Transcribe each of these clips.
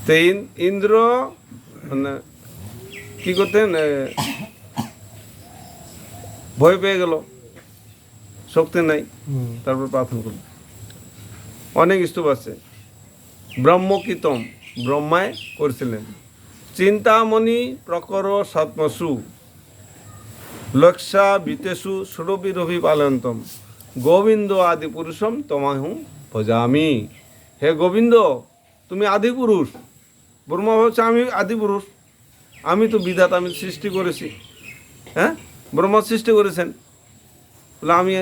তো ইন্দ্র মানে কি করতেন, ভয় পেয়ে গেল, শক্তি নাই, তারপর প্রার্থনা করল। অনেক স্তূপ আছে। ব্রহ্মকীতম ব্রহ্মায় করেছিলেন। চিন্তামণি প্রকর সৎমসু লক্ষা বিতেষু সুরভি রভি পালন্তম গোবিন্দ আদি পুরুষম তোমাহু ভজামি। হে গোবিন্দ, তুমি আদি পুরুষ। ব্রহ্মা ভাবছে আমি আদি পুরুষ, আমি তো বিধাতা, আমি সৃষ্টি করেছি। হ্যাঁ, ব্রহ্মা সৃষ্টি করেছেন, বলে আমি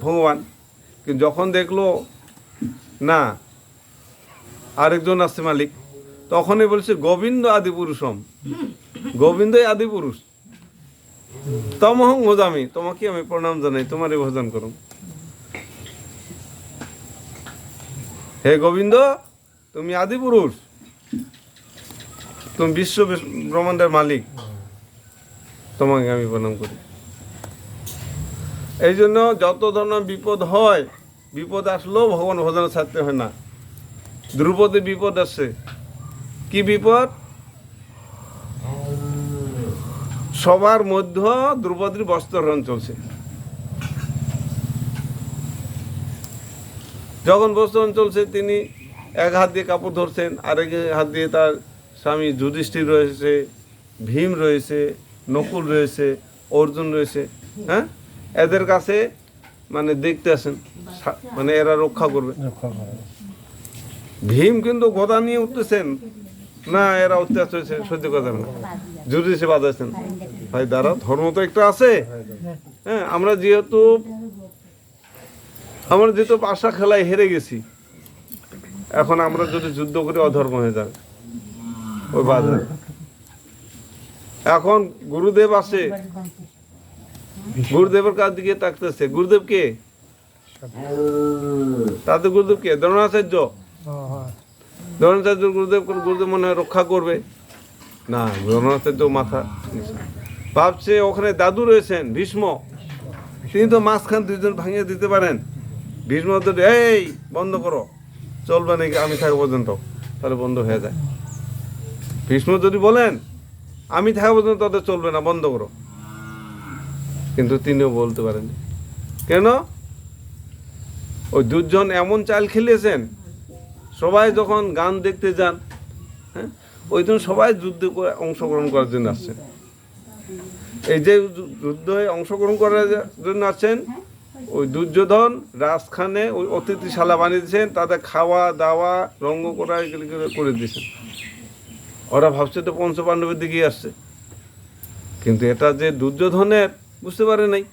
ভগবান। কিন্তু যখন দেখলো না আরেকজন আছে মালিক, তখনই বলছে গোবিন্দ আদি পুরুষম, গোবিন্দই আদি পুরুষ। তমহং ভজামি, তোমাকে আমি প্রণাম জানাই, তোমারই ভজন করুন। হে গোবিন্দ, তুমি আদি পুরুষ, তুমি বিশ্ব ব্রহ্মাণ্ডের মালিক, তোমাকে আমি প্রণাম করি। এই জন্য যত ধরনের বিপদ হয়, বিপদ আসলেও ভগবান ভজন ছাড়তে হয় না। দ্রৌপদী বিপদ আসছে, কি বিপদ? সবার মধ্যে দ্রৌপদীর বস্ত্রহরণ চলছে। যখন বস্ত্রহরণ চলছে, তিনি এক হাত দিয়ে কাপড় ধরছেন, আরেক হাত দিয়ে তার স্বামী যুধিষ্ঠির রয়েছে, ভীম রয়েছে, নকুল রয়েছে, অর্জুন রয়েছে। হ্যাঁ, এদের কাছে মানে দেখতে আসেন, মানে এরা রক্ষা করবে। ভীম কিন্তু গদা নিয়ে উঠতেছেন না, এরা অত্যাচার সহ্য করতেন না, যুধিষ্ঠির বাজাচ্ছেন। ভাই দাঁড়া, ধর্ম তো একটা আছে। হ্যাঁ, আমরা যেহেতু পাশা খেলায় হেরে গেছি, এখন আমরা যদি যুদ্ধ করে অধর্ম হয়ে যাবে ওই বাজার। এখন গুরুদেব আসে, গুরুদেবের কাছ দিকে তাকতেছে। গুরুদেব কে? তাদের গুরুদেব কে? দ্রোণাচার্য। দ্রোণাচার্য গুরুদেব মনে হয় রক্ষা করবে না, দ্রোণাচার্য মাথা ভাবছে ওখানে দাদু রয়েছেন ভীষ্ম, তিনি তো মাঝখান দুইজন ভাঙিয়ে দিতে পারেন। ভীষ্ম তো এই বন্ধ করো, চলবে নাকি আমি থাকা পর্যন্ত, তাহলে বন্ধ হয়ে যায়। ভীষ্ম যদি বলেন আমি থাকা পর্যন্ত, তাদের চলবে না, বন্ধ করো। কিন্তু তিনিও বলতে পারেন। কেন? ওই দুর্জন এমন চাল খেলেছেন, সবাই যখন গান দেখতে যান, হ্যাঁ, ওই জন্য সবাই যুদ্ধে করে অংশগ্রহণ করার জন্য আসছেন। এই যে যুদ্ধে অংশগ্রহণ করার জন্য আসছেন, ওই দুর্যোধন রাজখানে ওই অতিথিশালা বানিয়ে দিয়েছেন, তাদের খাওয়া দাওয়া রঙ্গ করা এগুলি করে দিয়েছেন। ওরা ভাবছে তো পঞ্চপাণ্ডবের দিকেই আসছে, কিন্তু এটা যে দুর্যোধনের বুঝতে পারে নাই।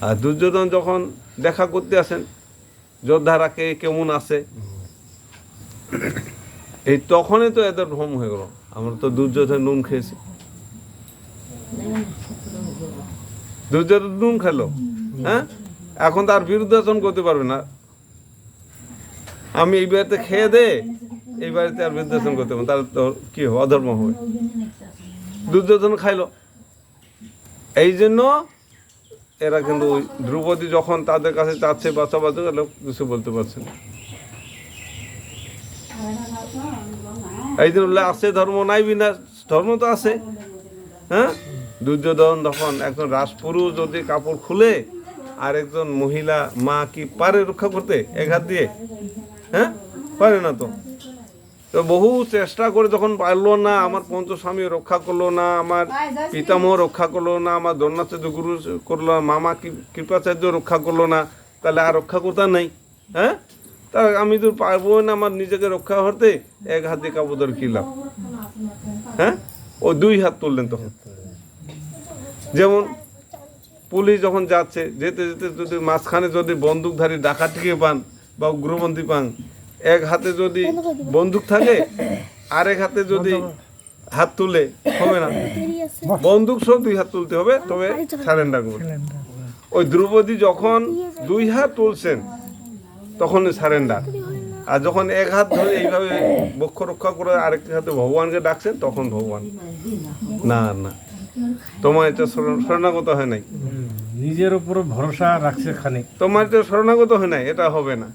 আর দুর্যোধন যখন দেখা করতে আসেন যোদ্ধারা কে কেমন আছে, এই তখনই তো এদের ভ্রম হয়ে গেল, আমরা তো দুর্যোধন নুন খেয়েছি। দুর্যোধন নুন খেলো, হ্যাঁ, এখন তার বিরুদ্ধে আচরণ করতে পারবে না। আমি এই বাড়িতে খেয়ে দে, এই বাড়িতে আর বিরুদ্ধে আচরণ করতে পারবো, তাহলে তো কি হবে, অধর্ম হবে। দুর্যোধন খাইলো। এই জন্য এরা কিন্তু ওই দ্রৌপদী যখন তাদের কাছে চাচ্ছে বাঁচাবাচি, কিছু বলতে পারছে না। এই জন্য আছে ধর্ম নাই বিনাশ, ধর্ম তো আছে। হ্যাঁ, দুর্যোধন তখন একজন রাজপুরুষ যদি কাপড় খুলে আর একজন মহিলা মা কি পারে রক্ষা করতে এক হাত দিয়ে? হ্যাঁ, পারে না। তো বহু চেষ্টা করে যখন পারলো না, আমার পঞ্চস্বামী রক্ষা করলো না, আমার পিতামহ রক্ষা করলো না, আমার দ্রোণাচার্য গুরু করলো না, মামা কৃপাচার্য রক্ষা করলো না, তাহলে আর রক্ষা করতে নাই। হ্যাঁ, তা আমি তো পারবো না আমার নিজেকে রক্ষা করতে, এক হাত দিয়ে কাপড় ধরে কি লাভ? হ্যাঁ, ও দুই হাত তুললেন তখন। যেমন পুলিশ যখন যাচ্ছে, যেতে যেতে যদি মাঝখানে যদি বন্দুকধারী ডাকাতকে পান বা উগ্রপন্থী পান, এক হাতে যদি বন্দুক থাকে আরেক হাতে যদি হাত তুলে হবে না, বন্দুক সহ দুই হাত তুলতে হবে, তবে সারেন্ডার করবে। ওই দ্রৌপদী যখন দুই হাত তুলছেন তখন সারেন্ডার, আর যখন এক হাত ধরে এইভাবে বক্ষ রক্ষা করে আরেকটি হাতে ভগবানকে ডাকছেন, তখন ভগবান না না তোমার এটা শরণাগত হয় নাই, নিজের উপরে ভরসা রাখছে খানিক, তোমার এটা শরণাগত হয় নাই, এটা হবে না।